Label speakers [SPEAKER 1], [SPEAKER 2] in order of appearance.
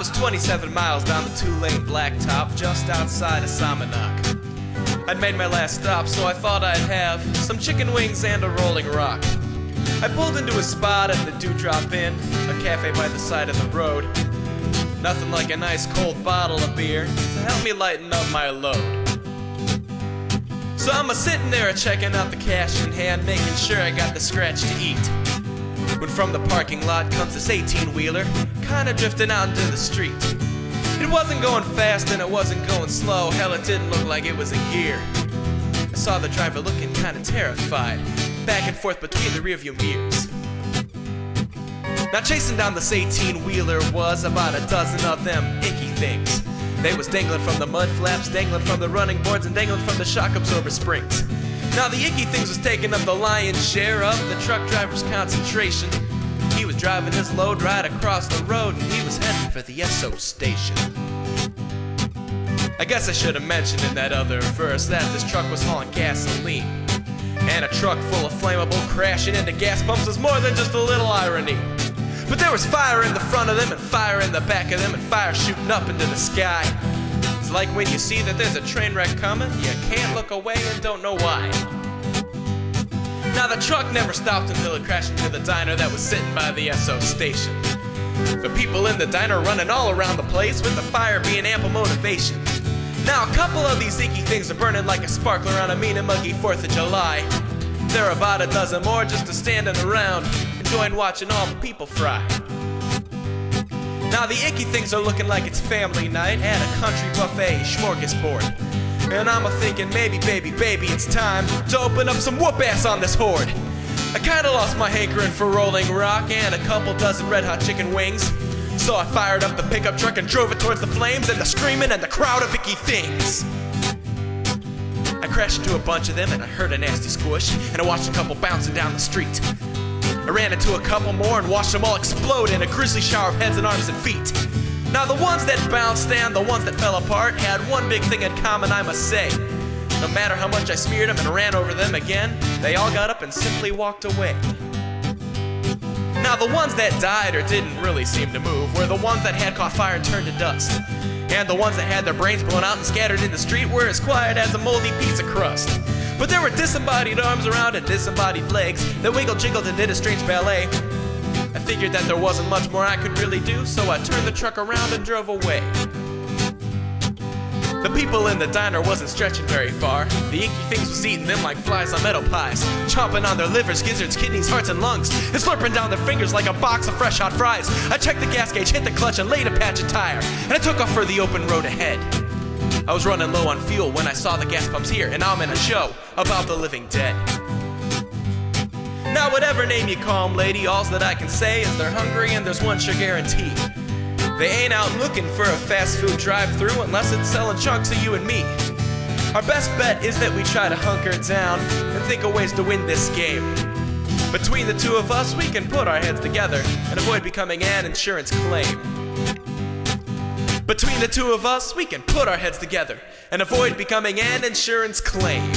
[SPEAKER 1] was 27 miles down the two-lane blacktop just outside of Somonauk. I'd made my last stop, so I thought I'd have some chicken wings and a Rolling Rock. I pulled into a spot at the Dewdrop Inn, a cafe by the side of the road. Nothing like a nice cold bottle of beer to help me lighten up my load. So I'm a-sitting there checking out the cash in hand, making sure I got the scratch to eat, when from the parking lot comes this 18-wheeler, kinda drifting out into the street. It wasn't going fast and it wasn't going slow, hell it didn't look like it was in gear. I saw the driver looking kinda terrified, back and forth between the rearview mirrors. Now chasing down this 18-wheeler was about a dozen of them icky things. They was dangling from the mud flaps, dangling from the running boards, and dangling from the shock absorber springs. Now the icky things was taking up the lion's share of the truck driver's concentration. He was driving his load right across the road, and he was heading for the SO station. I guess I should have mentioned in that other verse that this truck was hauling gasoline. And a truck full of flammable crashing into gas pumps was more than just a little irony. But there was fire in the front of them, and fire in the back of them, and fire shooting up into the sky. It's like when you see that there's a train wreck coming, you can't look away and don't know why. Now the truck never stopped until it crashed into the diner that was sitting by the SO station. The people in the diner running all around the place, with the fire being ample motivation. Now a couple of these icky things are burning like a sparkler on a mean and muggy 4th of July. There are about a dozen more just a standing around, enjoying watching all the people fry. Now the icky things are looking like it's family night at a country buffet smorgasbord. And I'm a-thinking maybe, baby, it's time to open up some whoop-ass on this horde. I kinda lost my hankering for Rolling Rock and a couple dozen red hot chicken wings. So I fired up the pickup truck and drove it towards the flames and the screaming and the crowd of icky things. I crashed into a bunch of them and I heard a nasty squish, and I watched a couple bouncing down the street. I ran into a couple more and watched them all explode in a grisly shower of heads and arms and feet. Now the ones that bounced and the ones that fell apart had one big thing in common, I must say. No matter how much I smeared them and ran over them again, they all got up and simply walked away. Now the ones that died or didn't really seem to move were the ones that had caught fire and turned to dust. And the ones that had their brains blown out and scattered in the street were as quiet as a moldy piece of crust. But there were disembodied arms around and disembodied legs that wiggled, jiggled, and did a strange ballet. I figured that there wasn't much more I could really do, so I turned the truck around and drove away. The people in the diner wasn't stretching very far. The icky things was eating them like flies on metal pies, chomping on their livers, gizzards, kidneys, hearts, and lungs, and slurping down their fingers like a box of fresh hot fries. I checked the gas gauge, hit the clutch, and laid a patch of tire, and I took off for the open road ahead. I was running low on fuel when I saw the gas pumps here, and I'm in a show about the living dead. Now whatever name you call them, lady, all's that I can say is they're hungry and there's one sure guarantee. They ain't out looking for a fast food drive-thru unless it's selling chunks of you and me. Our best bet is that we try to hunker down and think of ways to win this game. Between the two of us, we can put our heads together and avoid becoming an insurance claim. Between the two of us, we can put our heads together and avoid becoming an insurance claim.